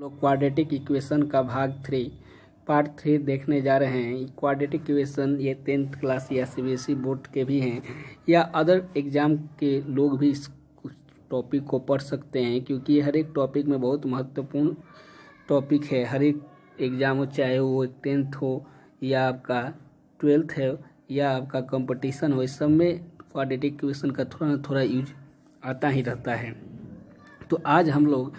लोग quadratic equation का भाग 3 पार्ट 3 देखने जा रहे हैं। क्वाड्रेटिक इक्वेशन ये 10th क्लास या सीबीएसई बोर्ड के भी हैं या अदर एग्ज़ाम के लोग भी इस टॉपिक को पढ़ सकते हैं, क्योंकि हर एक टॉपिक में बहुत महत्वपूर्ण टॉपिक है। हर एक एग्ज़ाम हो, चाहे वो 10th हो या आपका 12th है या आपका कंपटीशन हो, इस सब में क्वाड्रेटिक इक्वेशन का थोड़ा ना थोड़ा यूज आता ही रहता है। तो आज हम लोग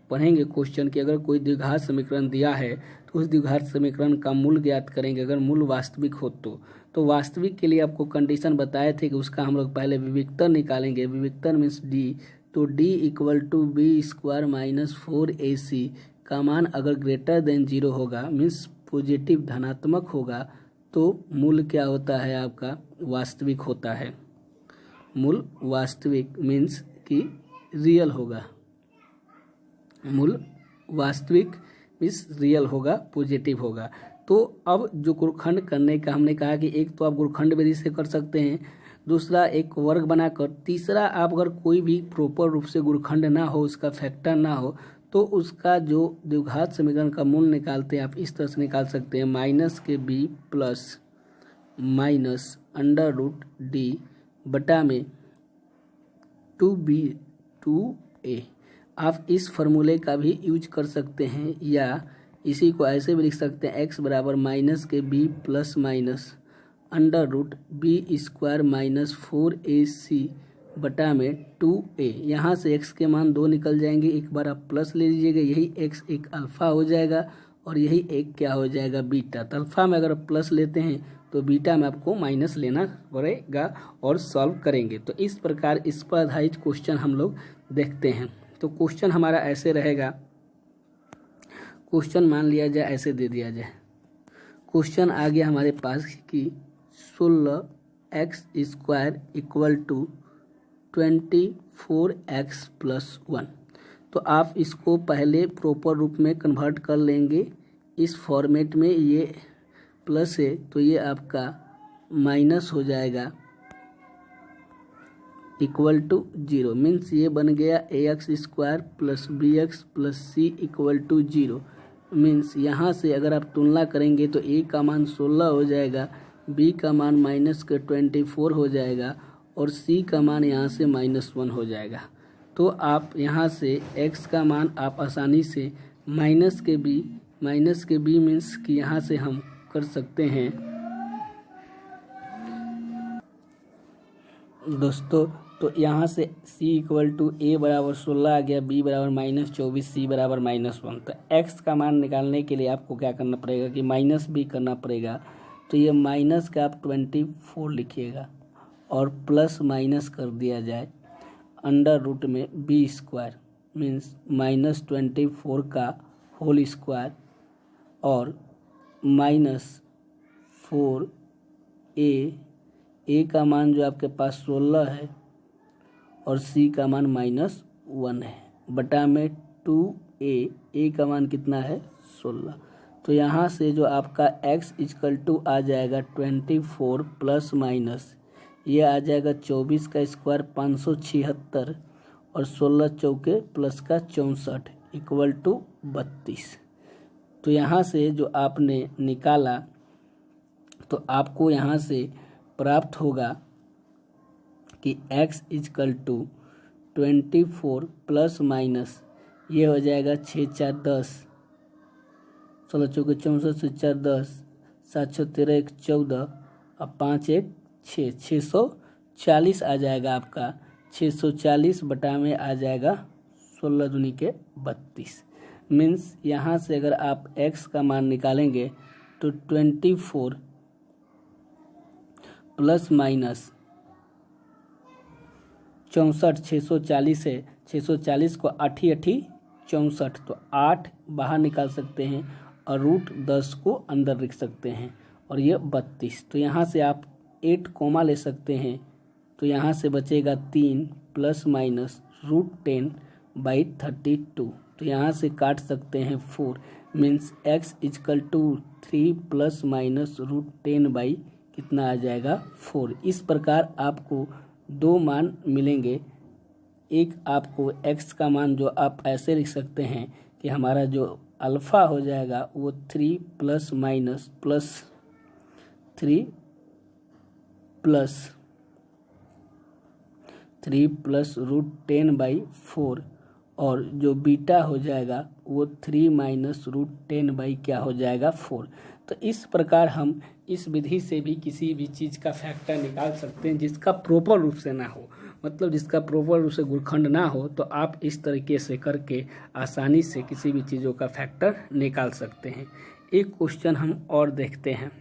पढ़ेंगे क्वेश्चन कि अगर कोई द्विघात समीकरण दिया है तो उस द्विघात समीकरण का मूल ज्ञात करेंगे। अगर मूल वास्तविक हो तो वास्तविक के लिए आपको कंडीशन बताए थे कि उसका हम लोग पहले विविक्तर निकालेंगे। विविक्तर मीन्स डी, तो D equal to B square minus 4ac का मान अगर ग्रेटर देन 0 होगा, मीन्स पॉजिटिव धनात्मक होगा, तो मूल क्या होता है, आपका वास्तविक होता है। मूल वास्तविक मीन्स कि रियल होगा। मूल वास्तविक मीन्स रियल होगा, पॉजिटिव होगा। तो अब जो गुणखंड करने का हमने कहा कि एक तो आप गुणखंड विधि से कर सकते हैं, दूसरा एक वर्ग बनाकर, तीसरा आप अगर कोई भी प्रॉपर रूप से गुणखंड ना हो, उसका फैक्टर ना हो, तो उसका जो द्विघात समीकरण का मूल निकालते हैं आप इस तरह से निकाल सकते हैं, माइनस के B plus minus under root D बटा में 2b 2a। आप इस फार्मूले का भी यूज कर सकते हैं या इसी को ऐसे भी लिख सकते हैं, x बराबर माइनस के b plus minus under root B square minus 4ac बटा में 2a। यहाँ से x के मान 2 निकल जाएंगे, एक बार आप प्लस ले लीजिएगा, यही x एक अल्फ़ा हो जाएगा और यही एक क्या हो जाएगा, बीटा। तो अल्फ़ा में अगर प्लस लेते हैं तो बीटा में आपको माइनस लेना पड़ेगा और सॉल्व करेंगे। तो इस प्रकार इस पर आधारित क्वेश्चन हम लोग देखते हैं। तो क्वेश्चन हमारा ऐसे रहेगा, क्वेश्चन मान लिया जाए ऐसे दे दिया जाए, क्वेश्चन आ गया हमारे पास कि 16x square equal to 24x plus 1। तो आप इसको पहले प्रॉपर रूप में कन्वर्ट कर लेंगे इस फॉर्मेट में। ये प्लस है तो ये आपका माइनस हो जाएगा इक्वल टू 0, मीन्स ये बन गया ax square plus bx plus c equal to 0। Means यहाँ से अगर आप तुलना करेंगे तो a का मान 16 हो जाएगा, b का मान माइनस के 24 हो जाएगा और c का मान यहाँ से -1 हो जाएगा। तो आप यहाँ से x का मान आप आसानी से माइनस के b मीन्स कि यहाँ से हम कर सकते हैं दोस्तों। तो यहाँ से c इक्वल टू a बराबर 16 आ गया, b बराबर -24, c बराबर -1। तो x का मान निकालने के लिए आपको क्या करना पड़ेगा कि माइनस भी करना पड़ेगा। तो ये माइनस का आप 24 लिखिएगा और प्लस माइनस कर दिया जाए अंडर रूट में b स्क्वायर मीन्स -24 का होल स्क्वायर और -4a का मान जो आपके पास 16 है और c का मान -1 है बटा में 2a का मान कितना है 16। तो यहाँ से जो आपका x इक्वल टू आ जाएगा 24 प्लस माइनस ये आ जाएगा 24 का स्क्वायर 576 और 16 चौके प्लस का 64 इक्वल टू 32। तो यहाँ से जो आपने निकाला तो आपको यहाँ से प्राप्त होगा कि x equal to 24 plus minus ये हो जाएगा 6 4 10, 16 चौके 64 से 4 10, 7 6 13 1 14 और 5 1 6, 640 आ जाएगा आपका। 640 बटा में आ जाएगा 16 दूनी के 32। मीन्स यहाँ से अगर आप x का मान निकालेंगे तो 24 प्लस माइनस 64, 640 है, 640 को 8 8 64, तो 8 बाहर निकाल सकते हैं और रूट 10 को अंदर लिख सकते हैं और ये 32। तो यहाँ से आप 8 कोमा ले सकते हैं, तो यहाँ से बचेगा 3 प्लस माइनस रूट 10 बाई 32। तो यहाँ से काट सकते हैं 4, means x equal to 3 plus minus root 10 by कितना आ जाएगा 4। इस प्रकार आपको दो मान मिलेंगे। एक आपको x का मान जो आप ऐसे लिख सकते हैं कि कि हमारा जो अल्फ़ा हो जाएगा वो 3 plus minus plus 3 plus root 10/4 और जो बीटा हो जाएगा वो 3 माइनस रूट 10 बाई क्या हो जाएगा 4। तो इस प्रकार हम इस विधि से भी किसी भी चीज़ का फैक्टर निकाल सकते हैं जिसका प्रॉपर रूप से ना हो, मतलब जिसका प्रॉपर रूप से गुणखंड ना हो, तो आप इस तरीके से करके आसानी से किसी भी चीज़ों का फैक्टर निकाल सकते हैं। एक क्वेश्चन हम और देखते हैं।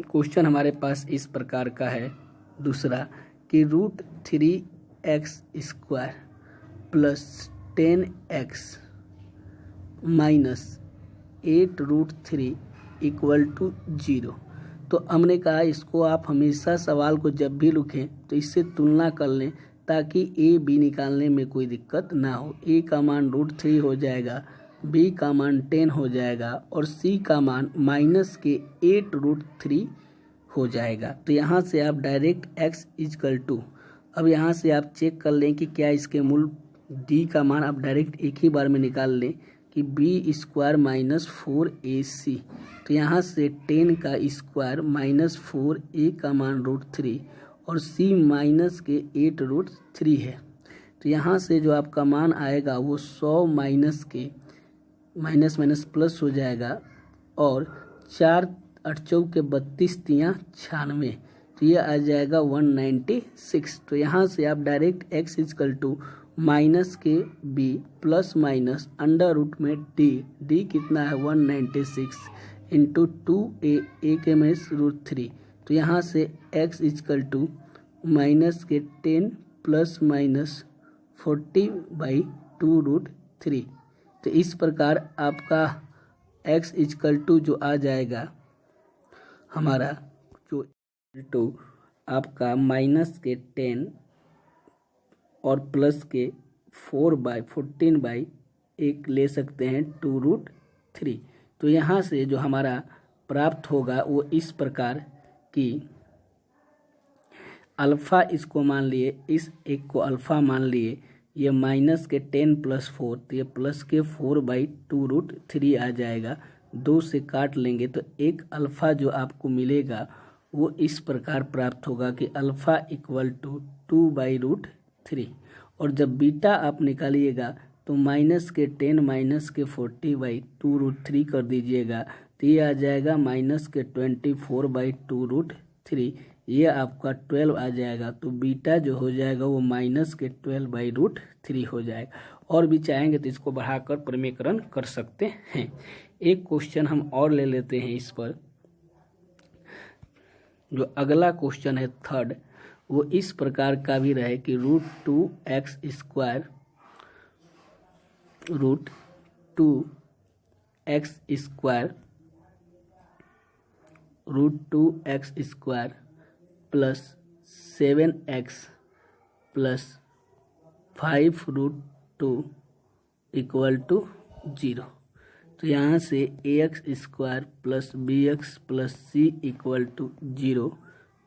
क्वेश्चन हमारे पास इस प्रकार का है दूसरा कि root 3x² plus 10x minus 8 root 3 equal to 0। तो हमने कहा इसको आप हमेशा सवाल को जब भी लिखें तो इससे तुलना कर लें ताकि ए बी निकालने में कोई दिक्कत ना हो। ए का मान रूट 3 हो जाएगा, बी का मान 10 हो जाएगा और सी का मान माइनस के 8 रूट 3 हो जाएगा। तो यहाँ से आप डायरेक्ट x इक्वल टू, अब यहाँ से आप चेक कर लें कि क्या इसके मूल d का मान आप डायरेक्ट एक ही बार में निकाल लें कि b² माइनस 4ac। तो यहाँ से 10 का स्क्वायर माइनस 4a का मान रूट 3 और c माइनस के 8 रूट 3 है। तो यहाँ से जो आपका मान आएगा वो 100 माइनस के माइनस माइनस प्लस हो जाएगा और 4 8 चौके 32 तियाँ 96, तो ये आ जाएगा 196। तो यहाँ से आप direct x equal to minus के b plus minus under root में d कितना है 196 इंटू 2a के माइनस रूट 3। तो यहाँ से x इक्वल टू माइनस के 10 प्लस माइनस 40/2 रूट 3। तो इस प्रकार आपका x इक्वल टू जो आ जाएगा हमारा जो टू आपका माइनस के 10 और प्लस के 14/1 ले सकते हैं 2 रूट 3। तो यहाँ से जो हमारा प्राप्त होगा वो इस प्रकार कि अल्फ़ा इसको मान लिए, इस एक को अल्फ़ा मान लिए, ये माइनस के 10 प्लस 4 तो ये प्लस के 4/2 रूट 3 आ जाएगा। 2 से काट लेंगे तो एक अल्फ़ा जो आपको मिलेगा वो इस प्रकार प्राप्त होगा कि अल्फ़ा इक्वल टू 2/√3। और जब बीटा आप निकालिएगा तो माइनस के 10 माइनस के 40/2 रूट 3 कर दीजिएगा तो ये आ जाएगा माइनस के 24/2 रूट 3, ये आपका 12 आ जाएगा। तो बीटा जो हो जाएगा वो माइनस के 12/√3 हो जाएगा। और भी चाहेंगे तो इसको बढ़ाकर प्रमेयकरण कर सकते हैं। एक क्वेश्चन हम और ले लेते हैं इस पर। जो अगला क्वेश्चन है थर्ड, वो इस प्रकार का भी रहे कि root 2x² plus 7x plus 5 root 2 equal to 0। तो यहाँ से ax² plus bx plus c equal to 0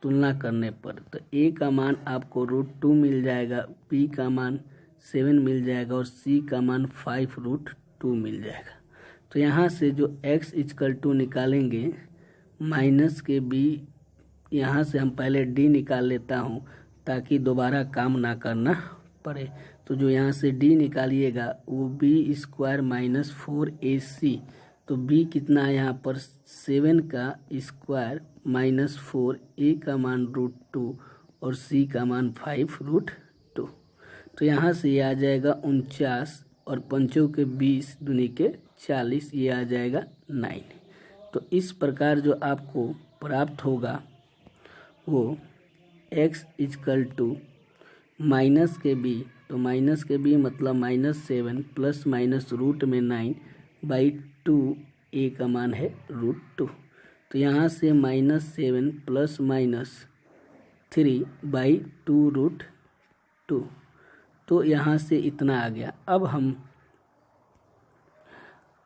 तुलना करने पर तो a का मान आपको रूट 2 मिल जाएगा, b का मान 7 मिल जाएगा और c का मान 5 रूट 2 मिल जाएगा। तो यहाँ से जो x इक्वल टू निकालेंगे माइनस के b, यहाँ से हम पहले d निकाल लेता हूँ ताकि दोबारा काम ना करना पड़े। तो जो यहाँ से d निकालिएगा वो b² माइनस 4ac, तो b कितना है यहाँ पर 7 का स्क्वायर माइनस 4, a का मान रूट 2 और c का मान 5 रूट 2। तो यहाँ से ये आ जाएगा 49 और 5 के 20 दूनी के 40, ये आ जाएगा 9। तो इस प्रकार जो आपको प्राप्त होगा वो x इक्वल टू माइनस के b, तो माइनस के b मतलब -7 प्लस माइनस रूट में 9/2, a का मान है रूट 2। तो यहाँ से -7 प्लस माइनस 3/2 रूट 2, तो यहाँ से इतना आ गया। अब हम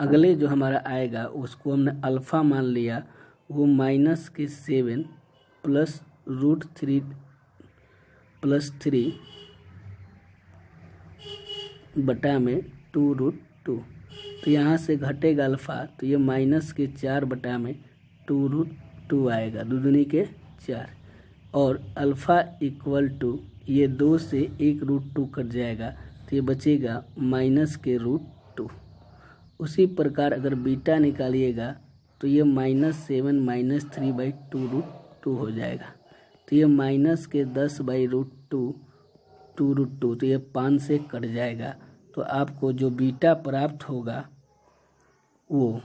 अगले जो हमारा आएगा उसको हमने अल्फ़ा मान लिया, वो माइनस के 7 प्लस रूट 3 प्लस 3 बटा में 2√2। तो यहाँ से घटेगा अल्फ़ा, तो ये माइनस के 4 बटा में 2√2 आएगा, 2 दूनी के 4। और अल्फ़ा इक्वल टू ये 2 से 1√2 कट जाएगा, तो ये बचेगा माइनस के √2। उसी प्रकार अगर बीटा निकालिएगा तो ये -7 - 3/2√2 हो जाएगा। तो ये माइनस के 10/√2 2√2, तो ये 5 से कट जाएगा। तो आपको जो बीटा प्राप्त होगा वो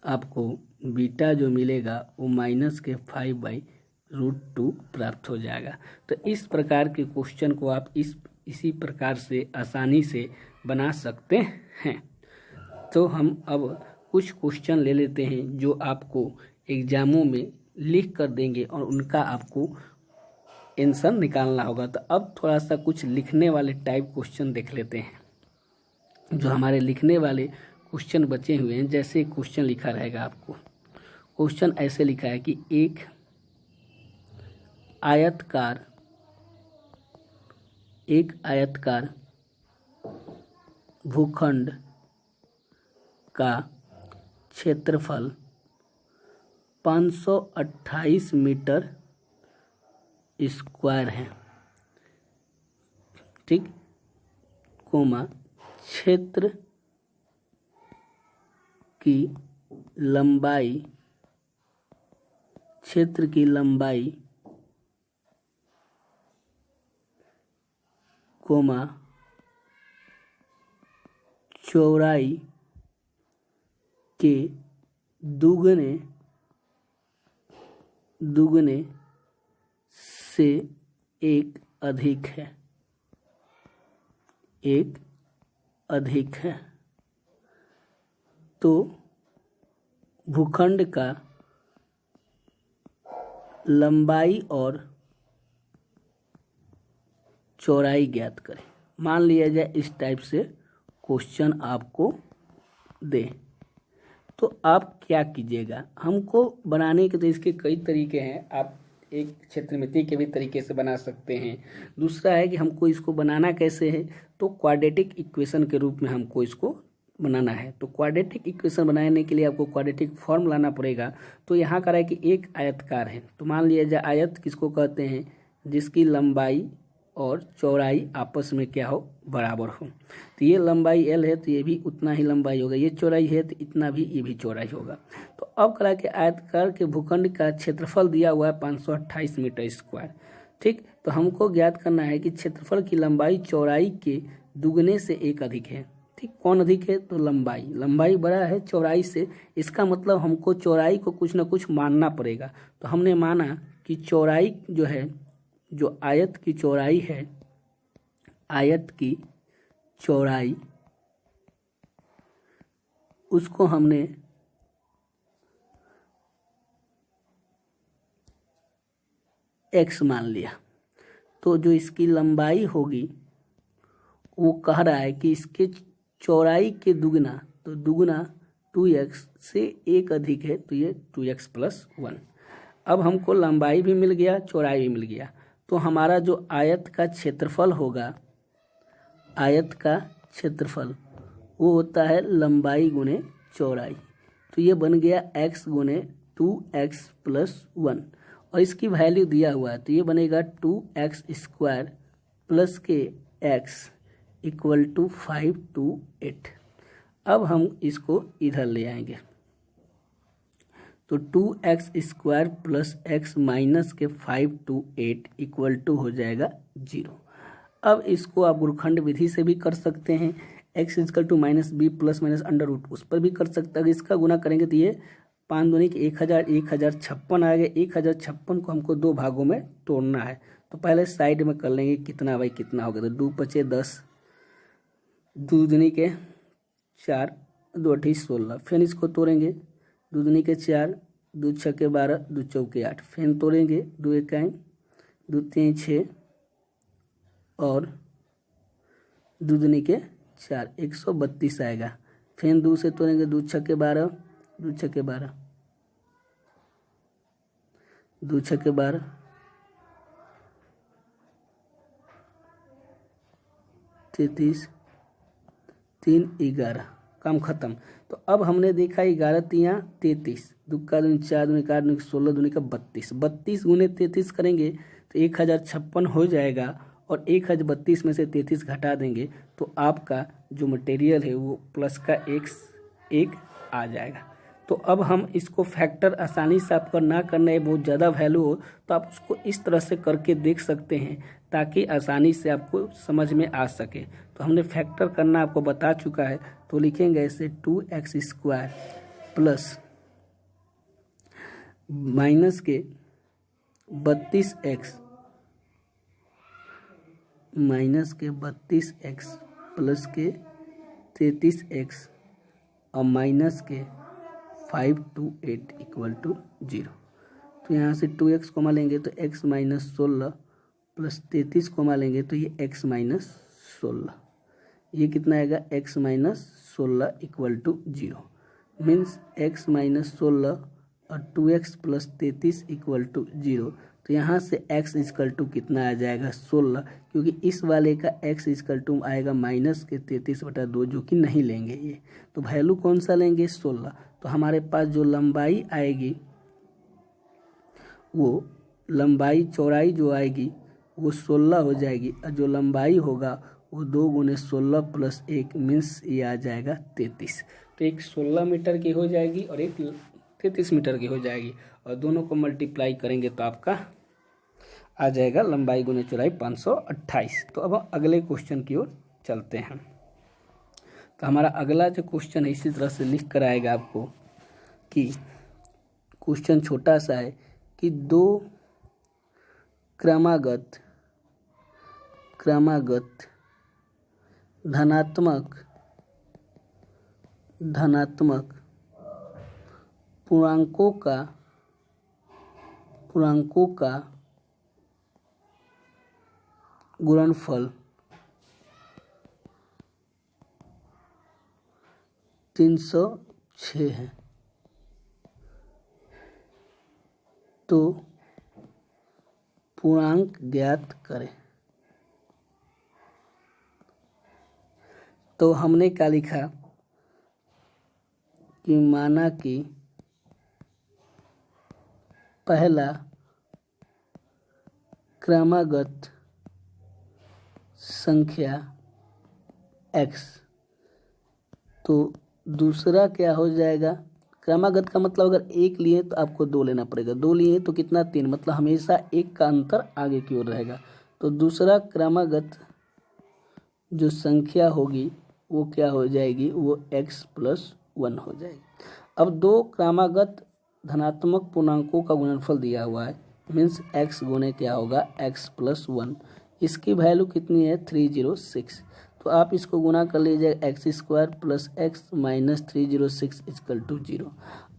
आपको बीटा जो मिलेगा वो माइनस के 5/√2 प्राप्त हो जाएगा। तो इस प्रकार के क्वेश्चन को आप इसी प्रकार से आसानी से बना सकते हैं। तो हम अब कुछ क्वेश्चन ले लेते हैं जो आपको एग्जामों में लिख कर देंगे और उनका आपको आंसर निकालना होगा। तो अब थोड़ा सा कुछ लिखने वाले टाइप क्वेश्चन देख लेते हैं। जो हमारे लिखने वाले क्वेश्चन बचे हुए हैं, जैसे क्वेश्चन लिखा रहेगा आपको, क्वेश्चन ऐसे लिखा है कि एक आयतकार भूखंड का क्षेत्रफल 528 मीटर स्क्वायर है, ठीक, कोमा क्षेत्र की लंबाई कोमा चौड़ाई के दुगने से एक अधिक है, तो भूखंड का लंबाई और चौड़ाई ज्ञात करें। मान लिया जाए इस टाइप से क्वेश्चन आपको दे, तो आप क्या कीजिएगा, हमको बनाने के तो इसके कई तरीके हैं। आप एक क्षेत्रमिति के भी तरीके से बना सकते हैं। दूसरा है कि हमको इसको बनाना कैसे है, तो क्वाड्रेटिक इक्वेशन के रूप में हमको इसको बनाना है। तो क्वाड्रेटिक इक्वेशन बनाने के लिए आपको क्वाड्रेटिक फॉर्म लाना पड़ेगा। तो यहाँ का है कि एक आयतकार है, तो मान लिया जाए आयत किसको कहते हैं, जिसकी लंबाई और चौड़ाई आपस में क्या हो, बराबर हो। तो ये लंबाई L है तो ये भी उतना ही लंबाई होगा, ये चौड़ाई है तो इतना भी ये भी चौड़ाई होगा। तो अब करा के आयतकार के भूखंड का क्षेत्रफल दिया हुआ है 528 मीटर स्क्वायर, ठीक। तो हमको ज्ञात करना है कि क्षेत्रफल की लंबाई चौड़ाई के दुगने से एक अधिक है, ठीक। कौन अधिक है, तो लंबाई बड़ा है चौड़ाई से, इसका मतलब हमको चौड़ाई को कुछ ना कुछ मानना पड़ेगा। तो हमने माना कि चौड़ाई जो है, जो आयत की चौड़ाई है, आयत की चौड़ाई उसको हमने x मान लिया। तो जो इसकी लंबाई होगी वो कह रहा है कि इसके चौड़ाई के दुगना, तो दुगना 2x से एक अधिक है, तो ये 2x + 1। अब हमको लंबाई भी मिल गया, चौड़ाई भी मिल गया। तो हमारा जो आयत का क्षेत्रफल होगा, आयत का क्षेत्रफल वो होता है लंबाई गुने चौड़ाई। तो ये बन गया x गुने 2x + 1, और इसकी वैल्यू दिया हुआ है, तो ये बनेगा 2x² + के x = 528। अब हम इसको इधर ले आएंगे, तो 2x² + x - के 528 = हो जाएगा 0। अब इसको आप गुणनखंड विधि से भी कर सकते हैं, x = -b ± √, उस पर भी कर सकते हैं। इसका गुना करेंगे तो ये 5 दूनी के 1000, 1056 आएगा। 1056 को हमको 2 भागों में तोड़ना है। तो पहले साइड में कर लेंगे कितना बाई कितना होगा, तो 2 × 5 = 10, 2 दूनी के 4, 2 × 8 = 16। फिर इसको तोड़ेंगे, 2 दूनी के 4, 2 × 6 = 12, 2 × 4 = 8। फिर तोड़ेंगे, 2 × 1 = 2, 3 × 6 और 2 दूनी के 4, 132 आएगा। फिर 2 से तोड़ेंगे, 2 × 6 = 12, 2 × 6 = 12, 2 × 6 = 12, 3 33, 3 11, काम खत्म। तो अब हमने देखा 11 तियाँ 33, दुक्का दूनी 4 दूनी 4 दूनी 16 दूनी का 32, 32 गुने 33 करेंगे तो 1056 हो जाएगा, और 1032 में से 33 घटा देंगे तो आपका जो मटेरियल है वो प्लस का एक आ जाएगा। तो अब हम इसको फैक्टर आसानी से आपको ना करना है, बहुत ज़्यादा वैल्यू हो तो आप उसको इस तरह से करके देख सकते हैं ताकि आसानी से आपको समझ में आ सके। तो हमने फैक्टर करना आपको बता चुका है, तो लिखेंगे ऐसे 2x² प्लस माइनस के 32x माइनस के 32x प्लस के 33x और माइनस के 5 to 8 इक्वल टू 0। तो यहाँ से 2x कोमा लेंगे तो x माइनस 16 प्लस 33 कोमा लेंगे तो ये x माइनस 16, ये कितना आएगा x minus 16 equal to 0। Means x minus 16 और 2x प्लस 33 इक्वल टू 0। तो यहाँ से x इक्वल टू कितना आ जाएगा 16, क्योंकि इस वाले का x इक्वल टू आएगा माइनस के 33/2 जो कि नहीं लेंगे ये। तो वैल्यू कौन सा लेंगे 16। तो हमारे पास जो लंबाई आएगी वो लंबाई चौड़ाई जो आएगी वो 16 हो जाएगी, और जो लंबाई होगा वो 2 गुने 16 प्लस 1 मीन्स ये आ जाएगा 33। तो एक 16 मीटर की हो जाएगी और एक 33 मीटर की हो जाएगी, और दोनों को मल्टीप्लाई करेंगे तो आपका आ जाएगा लंबाई गुने चौड़ाई 528। तो अब हम अगले क्वेश्चन की ओर चलते हैं। तो हमारा अगला जो क्वेश्चन है इसी तरह से लिख कर आएगा आपको कि क्वेश्चन छोटा सा है कि दो क्रमागत धनात्मक पूर्णांकों का गुणनफल 306 है, तो पूर्णांक ज्ञात करें। तो हमने क्या लिखा कि माना कि पहला क्रमागत संख्या x, तो दूसरा क्या हो जाएगा, क्रमागत का मतलब अगर एक लिए तो आपको 2 लेना पड़ेगा, 2 लिए तो कितना 3, मतलब हमेशा एक का अंतर आगे की ओर रहेगा। तो दूसरा क्रमागत जो संख्या होगी वो क्या हो जाएगी, वो x + 1 हो जाएगी। अब दो क्रमागत धनात्मक पूर्णांकों का गुणनफल दिया हुआ है, मीन्स x गुने क्या होगा x + 1। इसकी वैल्यू कितनी है 306। तो आप इसको गुना कर लीजिए x² plus x minus 306 equal to 0।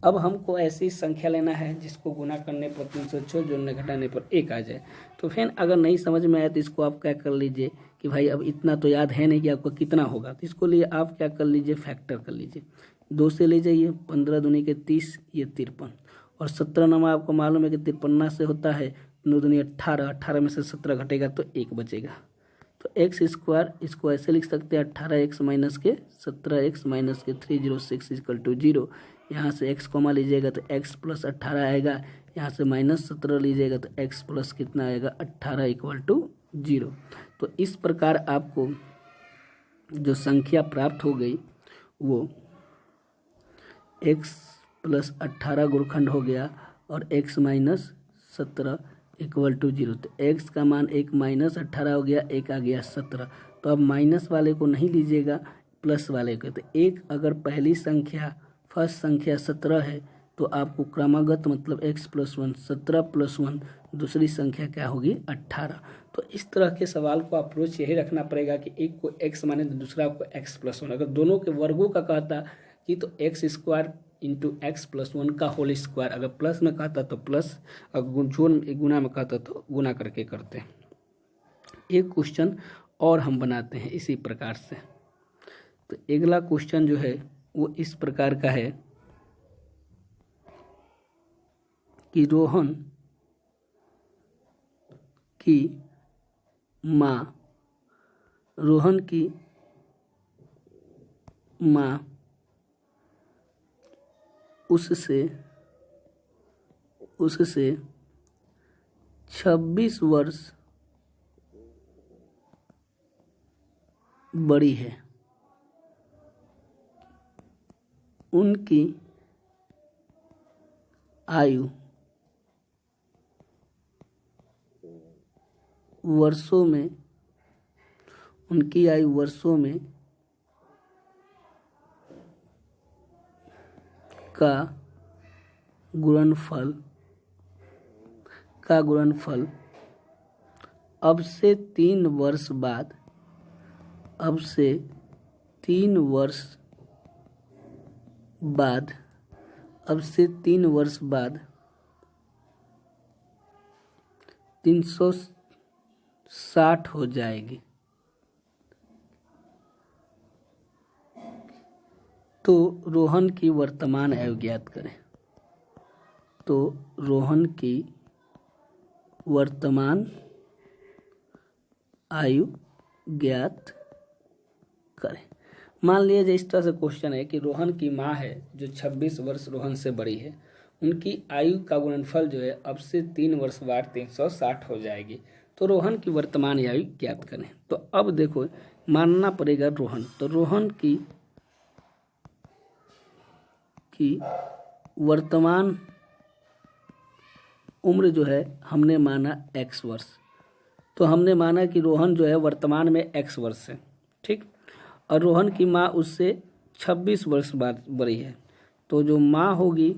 अब हमको ऐसी संख्या लेना है जिसको गुना करने पर 306, जोड़ने घटाने पर 1 आ जाए। तो फिर अगर नहीं समझ में आए तो इसको आप क्या कर लीजिए कि भाई अब इतना तो याद है नहीं कि आपको कितना होगा, तो इसको लिए आप क्या कर लीजिए फैक्टर कर लीजिए। 2 से ले जाइए, 15 दूनी के 30, ये 53, और 17 नमा आपको मालूम है कि 53 से होता है, 9 दूनी 18, 18 में से 17 घटेगा तो 1 बचेगा। तो x² इसको ऐसे लिख सकते हैं 18x माइनस के 17x माइनस के 306 इक्वल टू 0। यहाँ से x कॉमा लीजिएगा तो x + 18 आएगा, यहाँ से माइनस 17 लीजिएगा तो x प्लस कितना आएगा 18 इक्वल टू 0। तो इस प्रकार आपको जो संख्या प्राप्त हो गई वो x + 18 गुणखंड हो गया और x माइनस 17 इक्वल टू 0। तो x का मान 1 माइनस 18 हो गया, 1 आ गया 17। तो अब माइनस वाले को नहीं लीजिएगा, प्लस वाले को। तो एक अगर पहली संख्या फर्स्ट संख्या 17 है तो आपको क्रमागत मतलब x + 1, 17 + 1 दूसरी संख्या क्या होगी 18। तो इस तरह के सवाल को अप्रोच यही रखना पड़ेगा कि एक को x माने तो दूसरा को x + 1। अगर दोनों के वर्गों का कहता कि तो x² × x + 1 का होल स्क्वायर, अगर प्लस में कहता तो प्लस, अगर जोड़ गुना में कहता तो गुना करके करते हैं। एक क्वेश्चन और हम बनाते हैं इसी प्रकार से। तो अगला क्वेश्चन जो है वो इस प्रकार का है कि रोहन की माँ रोहन की माँ उससे 26 वर्ष बड़ी है। उनकी आयु वर्षों में का गुणनफल अब से 3 वर्ष बाद 360 हो जाएगी। तो रोहन की वर्तमान आयु ज्ञात करें। तो रोहन की वर्तमान आयु ज्ञात करें। मान लिया इस तरह से क्वेश्चन है कि रोहन की माँ है जो 26 वर्ष रोहन से बड़ी है, उनकी आयु का गुणनफल जो है अब से 3 वर्ष बाद 360 हो जाएगी। तो रोहन की वर्तमान आयु ज्ञात करें। तो अब देखो मानना पड़ेगा रोहन, तो रोहन की वर्तमान उम्र जो है हमने माना x वर्ष। तो हमने माना कि रोहन जो है वर्तमान में x वर्ष है, ठीक। और रोहन की माँ उससे 26 वर्ष बाद बड़ी है, तो जो माँ होगी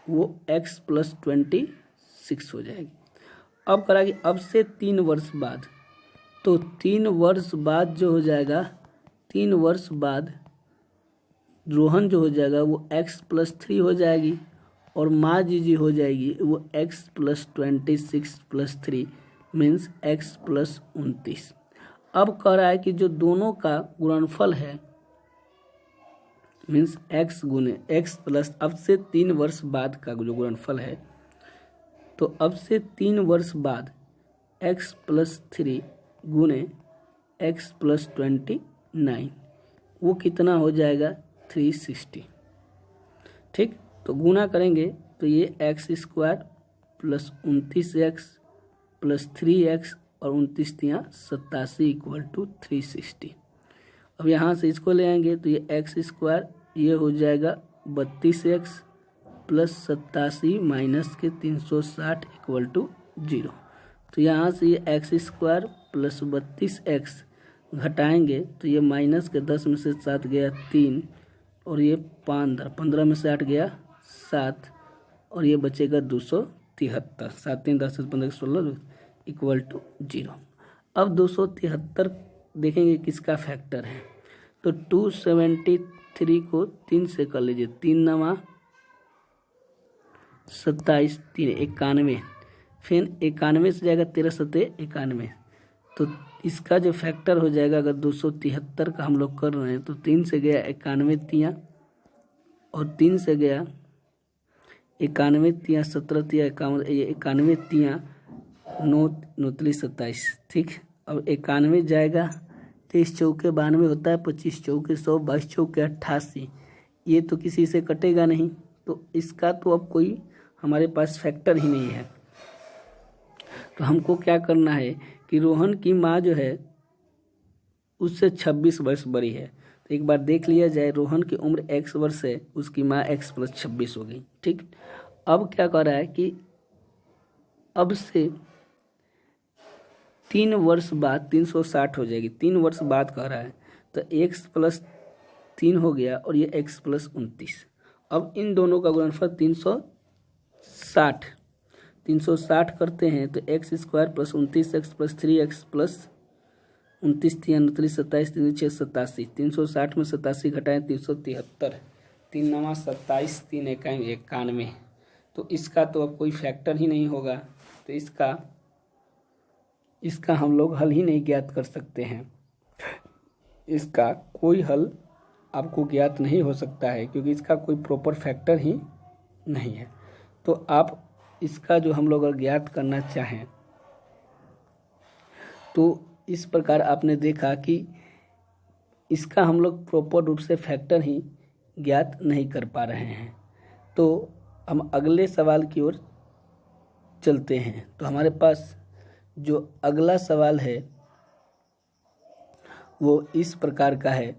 वो x + 26 हो जाएगी। अब करा कि अब से 3 वर्ष बाद, तो 3 वर्ष बाद जो हो जाएगा, 3 वर्ष बाद रोहन जो हो जाएगा वो x + 3 हो जाएगी और माँ जी हो जाएगी वो x + 26 + 3 मीन्स x + 29। अब कह रहा है कि जो दोनों का गुणनफल है मीन्स x गुने x प्लस अब से 3 वर्ष बाद का जो गुणनफल है, तो अब से 3 वर्ष बाद x + 3 गुने x + 29 वो कितना हो जाएगा 360, ठीक। तो गुना करेंगे तो ये x² + 29x + 3x और 29 × 87 = 360। अब यहाँ से इसको ले आएंगे तो ये x² ये हो जाएगा 32x + 87 - के 360 = 0। तो यहाँ से ये x² + 32x घटाएंगे तो ये माइनस के 10 में से 7 गया 3 और ये 15 में से 8 गया 7 और ये बचेगा 273। 7 3 10 15 16 = 0। अब 273 देखेंगे किसका फैक्टर है, तो 273 को 3 से कर लीजिए, 3 9 27 3 91, फिर 91 से जाएगा 13 7 91। तो इसका जो फैक्टर हो जाएगा, अगर 273 का हम लोग कर रहे हैं तो 3 से गया 91 तियाँ और 3 से गया 91 तियाँ 17 तियाँ 91 तियाँ 9 9 27, ठीक। अब 91 जाएगा 23 चौके 92 होता है, 25 चौके 100, 22 चौके 88, ये तो किसी से कटेगा नहीं, तो इसका तो अब कोई हमारे पास फैक्टर ही नहीं है। तो हमको क्या करना है कि रोहन की माँ जो है उससे 26 वर्ष बड़ी है। तो एक बार देख लिया जाए, रोहन की उम्र x वर्ष है, उसकी माँ x + 26 हो गई, ठीक। अब क्या कर रहा है कि अब से 3 वर्ष बाद 360 हो जाएगी, 3 वर्ष बाद कह रहा है, तो x + 3 हो गया और ये x + 29। अब इन दोनों का गुणनफल 360 करते हैं तो x² + 29x + 3x + 29 3 29 27 3 6 87, 360 में 87 घटाएं 373, 3 9 27 3 91। तो इसका तो अब कोई फैक्टर ही नहीं होगा, तो इसका हम लोग हल ही नहीं ज्ञात कर सकते हैं। इसका कोई हल आपको ज्ञात नहीं हो सकता है क्योंकि इसका कोई प्रॉपर फैक्टर ही नहीं है। तो आप इसका जो हम लोग अगर ज्ञात करना चाहें तो इस प्रकार आपने देखा कि इसका हम लोग प्रॉपर रूप से फैक्टर ही ज्ञात नहीं कर पा रहे हैं। तो हम अगले सवाल की ओर चलते हैं। तो हमारे पास जो अगला सवाल है वो इस प्रकार का है।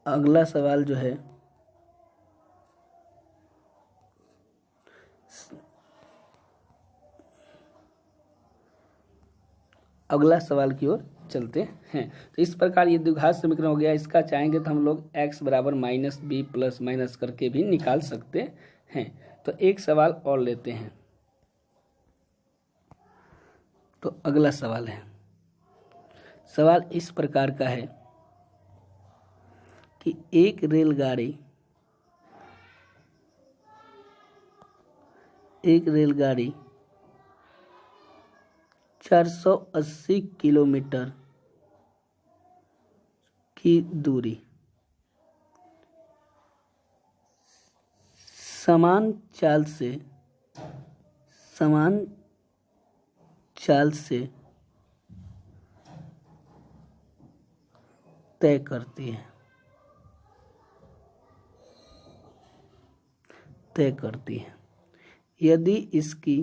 अगला सवाल जो है अगला सवाल की ओर चलते हैं। तो इस प्रकार ये द्विघात समीकरण हो गया। इसका चाहेंगे तो हम लोग x बराबर माइनस बी प्लस माइनस करके भी निकाल सकते हैं। तो एक सवाल और लेते हैं। तो अगला सवाल है, सवाल इस प्रकार का है कि एक रेलगाड़ी 480 किलोमीटर की दूरी समान चाल से तय करती है। यदि इसकी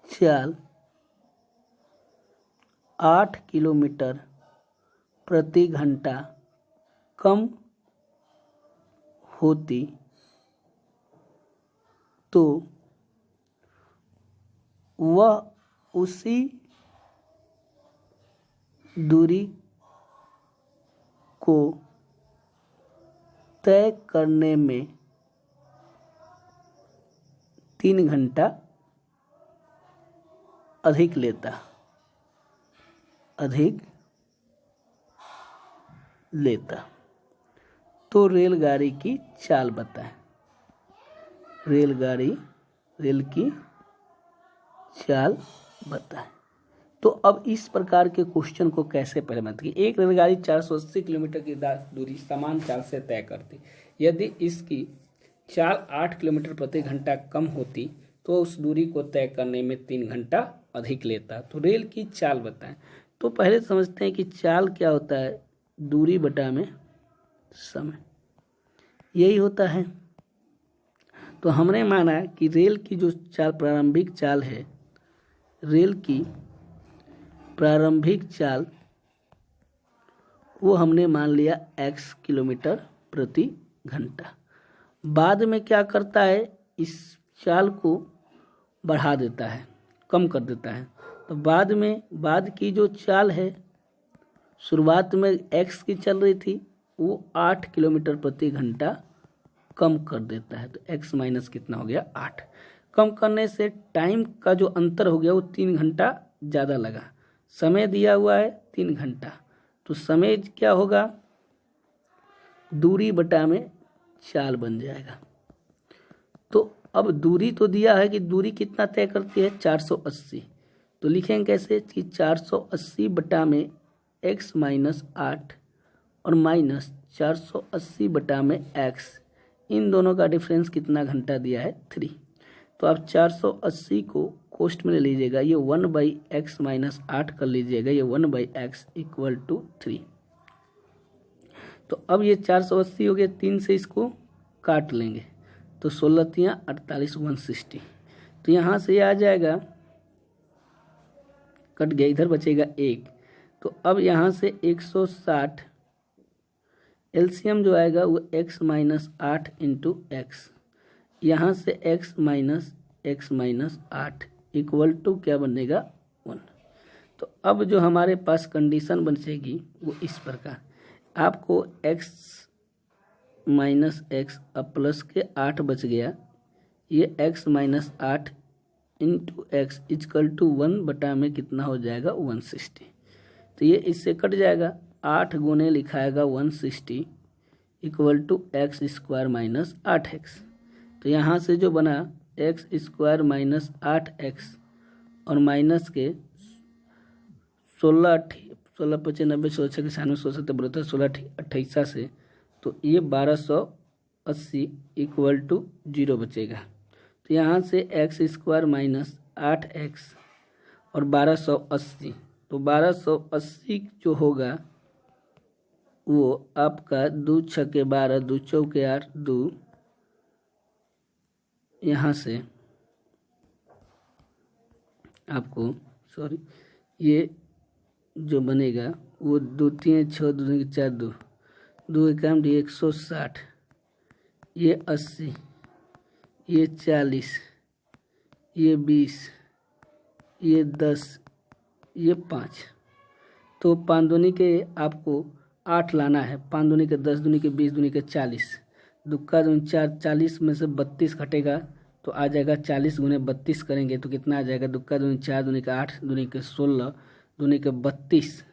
चाल 8 किलोमीटर प्रति घंटा कम होती तो वह उसी दूरी को तय करने में 3 घंटा अधिक लेता। तो रेलगाड़ी की चाल बताएं। रेल की चाल बताएं। तो अब इस प्रकार के क्वेश्चन को कैसे परिवर्तित की। एक रेलगाड़ी 480 किलोमीटर की दूरी समान चाल से तय करती। यदि इसकी चाल 8 किलोमीटर प्रति घंटा कम होती तो उस दूरी को तय करने में 3 घंटा अधिक लेता। तो रेल की चाल बताएं। तो पहले समझते हैं कि चाल क्या होता है, दूरी बटा में समय, यही होता है। तो हमने माना कि रेल की जो चाल प्रारंभिक चाल है, रेल की प्रारंभिक चाल वो हमने मान लिया x किलोमीटर प्रति घंटा। बाद में क्या करता है, इस चाल को बढ़ा देता है, कम कर देता है। तो बाद की जो चाल है, शुरुआत में x की चल रही थी, वो 8 किलोमीटर प्रति घंटा कम कर देता है। तो x माइनस कितना हो गया, 8। कम करने से टाइम का जो अंतर हो गया वो 3 घंटा ज़्यादा लगा। समय दिया हुआ है 3 घंटा, तो समय क्या होगा, दूरी बटा में चाल बन जाएगा। तो अब दूरी तो दिया है कि दूरी कितना तय करती है, 480। तो लिखेंगे कैसे कि 480 बटा में x माइनस 8 और माइनस 480 बटा में x, इन दोनों का डिफरेंस कितना घंटा दिया है, 3। तो आप 480 को कोष्ट में ले लीजिएगा, ये 1/x माइनस 8 कर लीजिएगा, ये 1/x इक्वल टू 3। तो अब ये 480 हो गया, 3 से इसको काट लेंगे तो 16 तियाँ 48, 160। तो यहाँ से ये आ जाएगा, कट गया, इधर बचेगा 1। तो अब यहाँ से 160 एलसीएम जो आएगा वो x माइनस 8 इंटू एक्स, यहाँ से x माइनस 8 इक्वल टू क्या बनेगा, 1। तो अब जो हमारे पास कंडीशन बचेगी वो इस प्रकार, आपको x माइनस एक्स अब प्लस के 8 बच गया, ये x minus 8 into X equal to 1 बटा में कितना हो जाएगा, 160। तो ये इससे कट जाएगा, 8 गुने लिखाएगा 160 equal to X square minus 8x। तो यहाँ से जो बना एक्स स्क्वायर माइनस 8x और माइनस के 16 95 16 96 97 16 72 16 28 से, तो ये 80 इक्वल टू 0 बचेगा। तो यहाँ से एक्स स्क्वायर माइनस 8x और 1280, तो 1280 जो होगा वो आपका 2 छके 12, 2 चौके 8, 2 यहाँ से आपको ये जो बनेगा वो 2 3 6 2 4 2 2 एकम 160, ये 80, ये 40, ये 20, ये 10, ये 5। तो 5 दूनी के आपको 8 लाना है, 5 दूनी के 10, दूनी के 20, दूनी के 40, दुक्का दूनी 4, 40 में से 32 घटेगा तो आ जाएगा 40 गुने 32 करेंगे तो कितना आ जाएगा, दुक्का दूनी 4, दूनी के 8, दूनी के 16, दूनी के 32,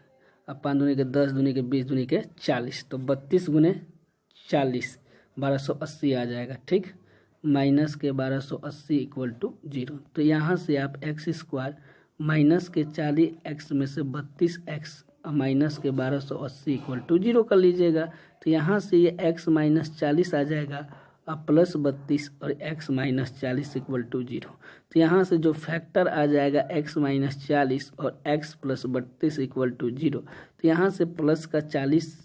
अब 5 दूनी के 10, दूनी के 20, दूनी के 40, तो 32 गुने 40 1280 आ जाएगा। ठीक, माइनस के 1280 इक्वल टू 0। तो यहाँ से आप एक्स स्क्वायर माइनस के 40x में से 32x माइनस के 1280 इक्वल टू 0 कर लीजिएगा। तो यहाँ से ये x माइनस 40 आ जाएगा अब प्लस 32 और x माइनस 40 इक्वल टू 0। तो यहाँ से जो फैक्टर आ जाएगा x माइनस 40 और x प्लस 32 इक्वल टू 0। तो यहाँ से प्लस का 40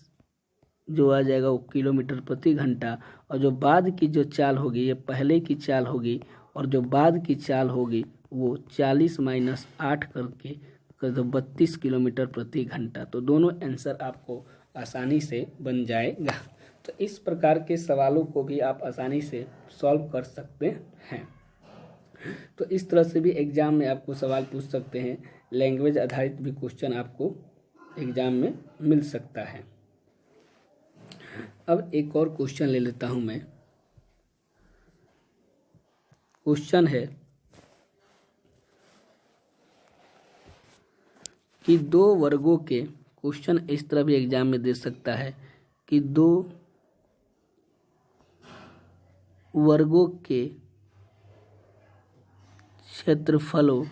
जो आ जाएगा वो किलोमीटर प्रति घंटा, और जो बाद की जो चाल होगी ये पहले की चाल होगी और जो बाद की चाल होगी वो 40 माइनस 8 करके तो 32 किलोमीटर प्रति घंटा। तो दोनों आंसर आपको आसानी से बन जाएगा। तो इस प्रकार के सवालों को भी आप आसानी से सॉल्व कर सकते हैं। तो इस तरह से भी एग्जाम में आपको सवाल पूछ सकते हैं, लैंग्वेज आधारित भी क्वेश्चन आपको एग्जाम में मिल सकता है। अब एक और क्वेश्चन ले लेता हूं मैं। क्वेश्चन है कि 2 वर्गों के, क्वेश्चन इस तरह भी एग्जाम में दे सकता है कि 2 वर्गों के क्षेत्रफलों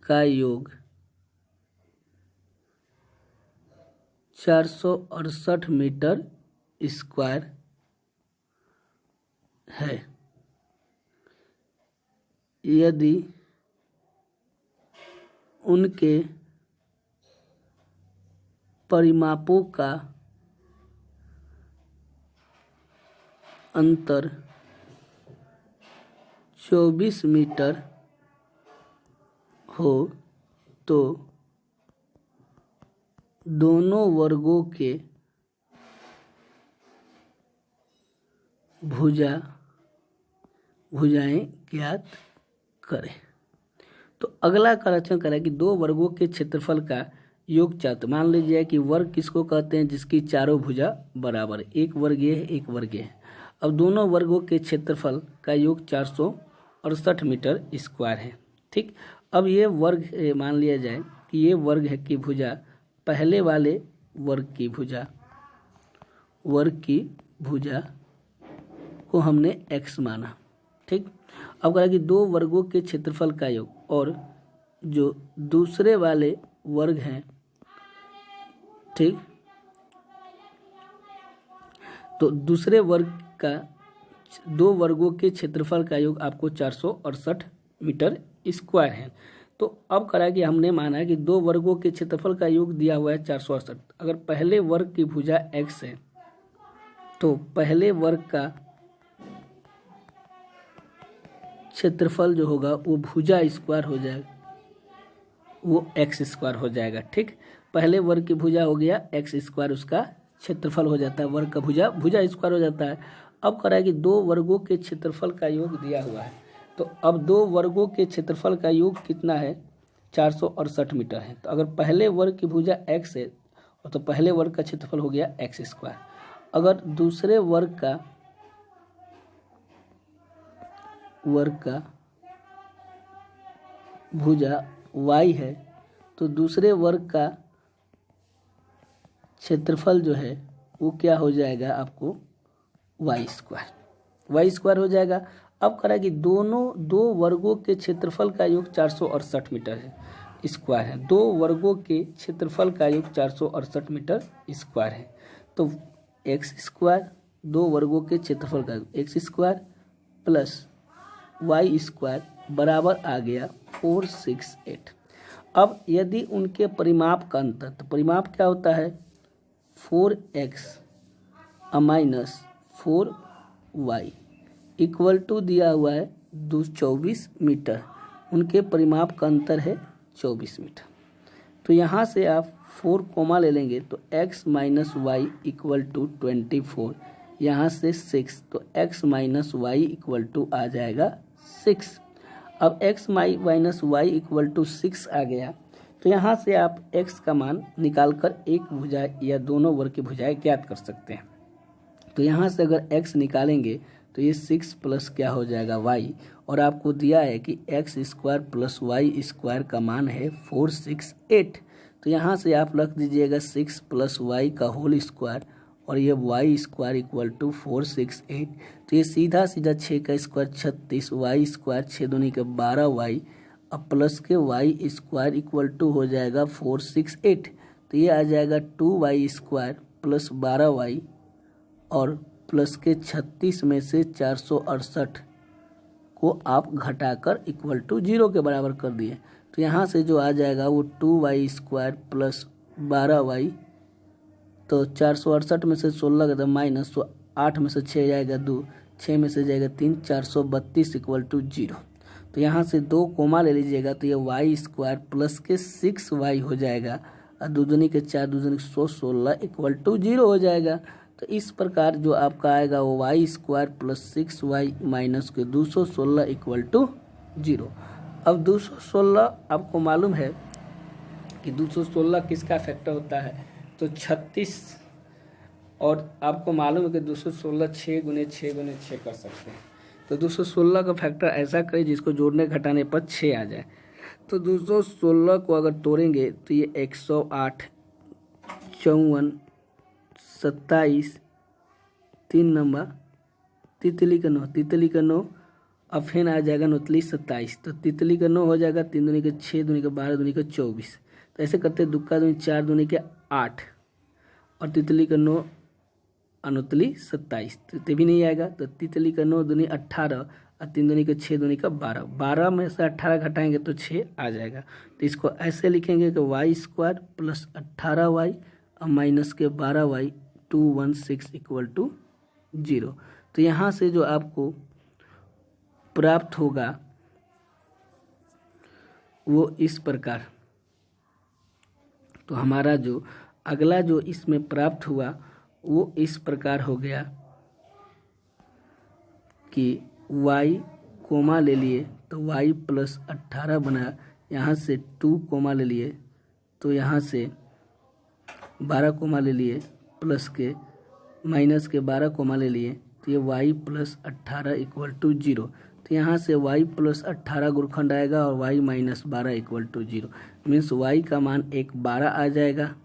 का योग 468 मीटर स्क्वायर है। यदि उनके परिमापों का अंतर 24 मीटर हो तो दोनों वर्गों के भुजाएं ज्ञात करें। तो अगला क्वेश्चन करें कि 2 वर्गों के क्षेत्रफल का योग 4। तो मान लीजिए कि वर्ग किसको कहते हैं, जिसकी चारों भुजा बराबर, एक वर्ग ये है एक वर्ग ये है। अब दोनों वर्गों के क्षेत्रफल का योग 468 मीटर स्क्वायर है। ठीक, अब ये वर्ग मान लिया जाए कि ये वर्ग है कि भुजा, पहले वाले वर्ग की भुजा को हमने x माना। ठीक, अब कहा कि 2 वर्गों के क्षेत्रफल का योग, और जो दूसरे वाले वर्ग हैं, ठीक, तो दूसरे वर्ग का 2 वर्गों के क्षेत्रफल का योग आपको 468 मीटर स्क्वायर है। तो अब करा कि हमने माना कि 2 वर्गों के क्षेत्रफल का योग दिया हुआ है 468। अगर पहले वर्ग की भुजा x है तो पहले वर्ग का क्षेत्रफल जो होगा वो भुजा स्क्वायर हो जाएगा, वो x स्क्वायर हो जाएगा। ठीक, पहले वर्ग की भुजा हो गया x स्क्वायर, उसका क्षेत्रफल हो जाता है, वर्ग का भुजा स्क्वायर हो जाता है। अब करा कि 2 वर्गों के क्षेत्रफल का योग दिया हुआ है, तो अब 2 वर्गों के क्षेत्रफल का योग कितना है, 468 मीटर है। तो अगर पहले वर्ग की भुजा x है तो पहले वर्ग का क्षेत्रफल हो गया x स्क्वायर। अगर दूसरे वर्ग का भुजा y है तो दूसरे वर्ग का क्षेत्रफल जो है वो क्या हो जाएगा, आपको y स्क्वायर हो जाएगा। अब करा कि दोनों 2 वर्गों के क्षेत्रफल का योग 468 मीटर है स्क्वायर है। 2 वर्गों के क्षेत्रफल का योग 468 मीटर स्क्वायर है। तो एक्स स्क्वायर, दो वर्गों के क्षेत्रफल का X square plus Y square बराबर आ गया 468। अब यदि उनके परिमाप का अंतर, तो परिमाप क्या होता है 4x minus 4y equal to दिया हुआ है 24 मीटर। उनके परिमाप का अंतर है 24 मीटर। तो यहाँ से आप 4 कोमा ले लेंगे तो x minus y equal to 24, यहाँ से 6, तो x minus y equal to आ जाएगा 6। अब x minus y equal to 6 आ गया, तो यहाँ से आप x का मान निकालकर एक भुजा या दोनों वर्ग की भुजाएं ज्ञात कर सकते हैं। तो यहाँ से अगर x निकालेंगे तो ये 6 प्लस क्या हो जाएगा y, और आपको दिया है कि X square plus Y square का मान है 468। तो यहाँ से आप रख दीजिएगा 6 प्लस वाई का होल स्क्वायर, और ये वाई स्क्वायर इक्वल टू 468। तो ये सीधा सीधा 6 का स्क्वायर 36, वाई स्क्वायर 6 दूनी के 12y, अब प्लस के वाई स्क्वायर इक्वल टू हो जाएगा 468। तो ये आ जाएगा 2y स्क्वायर प्लस 12y और प्लस के 36 में से 468 को आप घटाकर इक्वल टू 0 के बराबर कर दिए। तो यहाँ से जो आ जाएगा वो 2y स्क्वायर प्लस 12y, तो 468 में से 16 का माइनस, तो 8 में से 6 जाएगा 2, 6 में से जाएगा 3, 432 इक्वल टू 0। तो यहाँ से 2 कोमा ले लीजिएगा, तो ये वाई स्क्वायर प्लस के 6y हो जाएगा, और दूनी के 4 दूनी 116 इक्वल टू 0 हो जाएगा। तो इस प्रकार जो आपका आएगा वो Y square plus 6y minus के 216 इक्वल टू 0। अब 216 आपको मालूम है कि 216 किसका फैक्टर होता है, तो 36, और आपको मालूम है कि 216 6 गुने 6 गुने 6 कर सकते हैं। तो 216 का फैक्टर ऐसा करें जिसको जोड़ने घटाने पर 6 आ जाए। तो 216 को अगर तोड़ेंगे तो ये 108, 54, 27, 3 नंबर तितली का 9, तितली का 9, अब फिर आ जाएगा नौतली 27, तो तितली का 9 हो जाएगा, 3 दूनी के 6 दूनी के 12 दूनी के 24। तो ऐसे करते दुक्का दूनी 4 दूनी के 8 और तितली का 9 अनुतली 27, तो भी नहीं आएगा। तो तितली का 9 दूनी 18 और 3 दूनी के 6 दूनी का 12, 12 में से 18 घटाएंगे तो 6 आ जाएगा। तो इसको ऐसे लिखेंगे कि वाई स्क्वायर प्लस 18y और माइनस के 12y 216 इक्वल टू 0। तो यहाँ से जो आपको प्राप्त होगा वो इस प्रकार, तो हमारा जो अगला जो इसमें प्राप्त हुआ वो इस प्रकार हो गया कि y कोमा ले लिए तो y प्लस 18 बना, यहाँ से 2 कोमा ले लिए तो यहाँ से 12 कोमा ले लिए, प्लस के माइनस के 12 कोमा ले लिए, तो ये y प्लस 18 इक्वल टू 0। तो यहाँ से y प्लस 18 गुणखंड आएगा और y minus 12 equal to 0, means y का मान 12 आ जाएगा।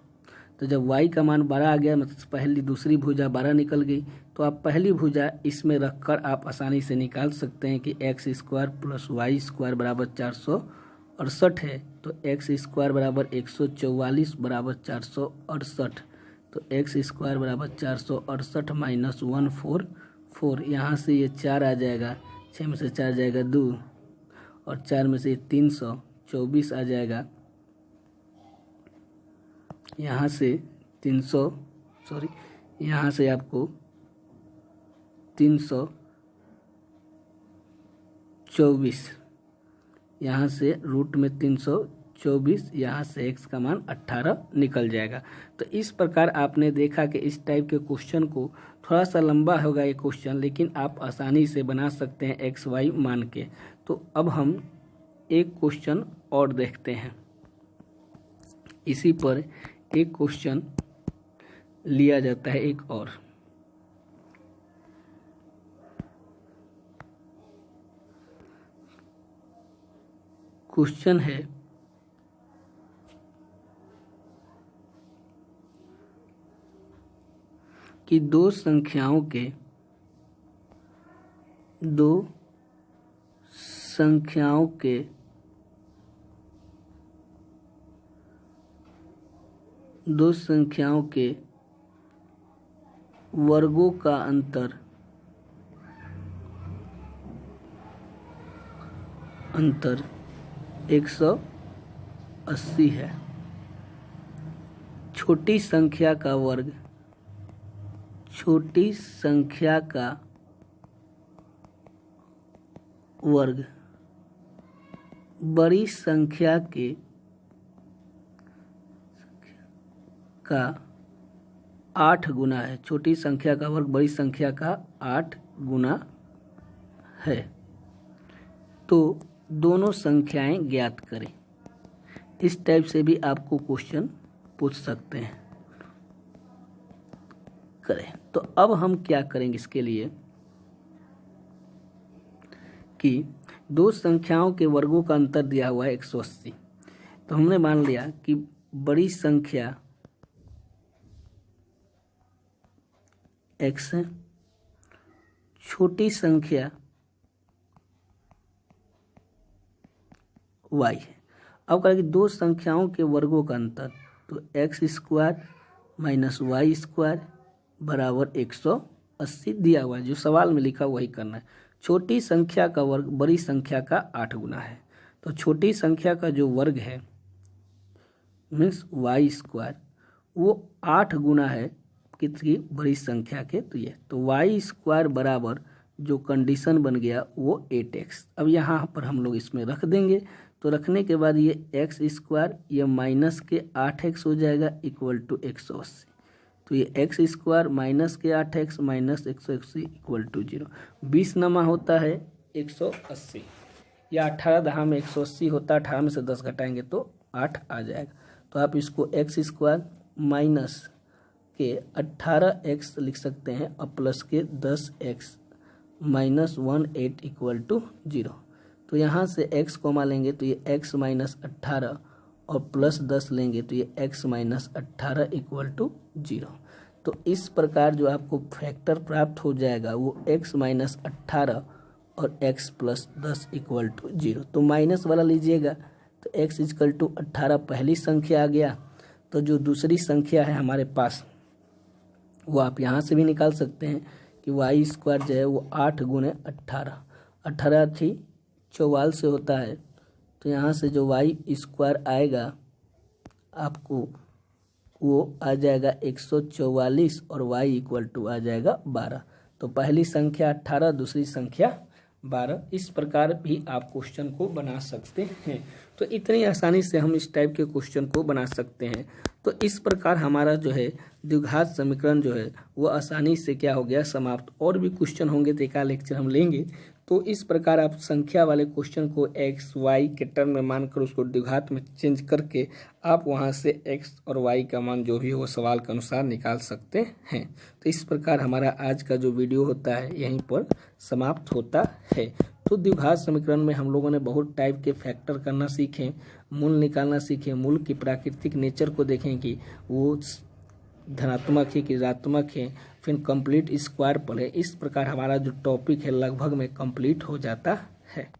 तो जब y का मान 12 आ गया, मतलब पहली दूसरी भुजा 12 निकल गई, तो आप पहली भुजा इसमें रखकर आप आसानी से निकाल सकते हैं कि X square plus Y square बराबर 468 है। तो एक्स स्क्वायर बराबर 144 बराबर 468, तो एक्स स्क्वायर बराबर 468 माइनस 144, यहाँ से ये 4 आ जाएगा, 6 में से 4 जाएगा 2 और 4 में से 324 आ जाएगा, यहाँ से 324, यहाँ से रूट में 324, यहाँ से x का मान 18 निकल जाएगा। तो इस प्रकार आपने देखा कि इस टाइप के क्वेश्चन को, थोड़ा सा लंबा होगा ये क्वेश्चन, लेकिन आप आसानी से बना सकते हैं एक्स वाई मान के। तो अब हम एक क्वेश्चन और देखते हैं। इसी पर एक क्वेश्चन लिया जाता है एक और। क्वेश्चन है कि दो संख्याओं के वर्गों का अंतर 180 है। छोटी संख्या का वर्ग बड़ी संख्या का 8 गुना है। छोटी संख्या का वर्ग बड़ी संख्या का 8 गुना है। तो दोनों संख्याएं ज्ञात करें। इस टाइप से भी आपको क्वेश्चन पूछ सकते हैं। करें तो अब हम क्या करेंगे इसके लिए कि दो संख्याओं के वर्गों का अंतर दिया हुआ है 180। तो हमने मान लिया कि बड़ी संख्या x है, छोटी संख्या y है। अब करेंगे दो संख्याओं के वर्गों का अंतर, तो x² माइनस y² बराबर 180 दिया हुआ है। जो सवाल में लिखा वही करना है। छोटी संख्या का वर्ग बड़ी संख्या का 8 गुना है। तो छोटी संख्या का जो वर्ग है मीन्स y², वो 8 गुना है कितनी बड़ी संख्या के। तो ये तो y² बराबर जो कंडीशन बन गया वो 8x। अब यहाँ पर हम लोग इसमें रख देंगे। तो रखने के बाद ये x² ये माइनस के 8x हो जाएगा इक्वल टू 180। तो ये x² माइनस के 8x माइनस 180 इक्वल टू 0। 20 नमा होता है 180 या 18 दहा में 180 होता है। 18 में से 10 घटाएंगे तो 8 आ जाएगा। तो आप इसको x² माइनस के 18x लिख सकते हैं और प्लस के 10x माइनस 18 इक्वल टू 0। तो यहाँ से x कोमा लेंगे तो ये x माइनस 18 और प्लस 10 लेंगे तो ये x माइनस 18 इक्वल टू 0। तो इस प्रकार जो आपको फैक्टर प्राप्त हो जाएगा वो x माइनस 18 और x प्लस 10 इक्वल टू 0। तो माइनस वाला लीजिएगा तो x इक्वल टू 18 पहली संख्या आ गया। तो जो दूसरी संख्या है हमारे पास वो आप यहाँ से भी निकाल सकते हैं कि y² जो है वो 8 गुने 18, 18 थी 44 से होता है। तो यहाँ से जो y² आएगा आपको वो आ जाएगा 144 और y इक्वल टू आ जाएगा 12। तो पहली संख्या 18, दूसरी संख्या 12। इस प्रकार भी आप क्वेश्चन को बना सकते हैं। तो इतनी आसानी से हम इस टाइप के क्वेश्चन को बना सकते हैं। तो इस प्रकार हमारा जो है द्विघात समीकरण जो है वो आसानी से क्या हो गया समाप्त। और भी क्वेश्चन होंगे तो एक लेक्चर हम लेंगे। तो इस प्रकार आप संख्या वाले क्वेश्चन को x y के टर्म में मानकर उसको द्विघात में चेंज करके आप वहां से x और y का मान जो भी हो वो सवाल के अनुसार निकाल सकते हैं। तो इस प्रकार हमारा आज का जो वीडियो होता है यहीं पर समाप्त होता है। तो द्विघात समीकरण में हम लोगों ने बहुत टाइप के फैक्टर करना सीखे, मूल निकालना सीखे, मूल की प्राकृतिक नेचर को देखें कि वो धनात्मक है कि ऋणात्मक है, फिर कंप्लीट स्क्वायर पर है। इस प्रकार हमारा जो टॉपिक है लगभग में कंप्लीट हो जाता है।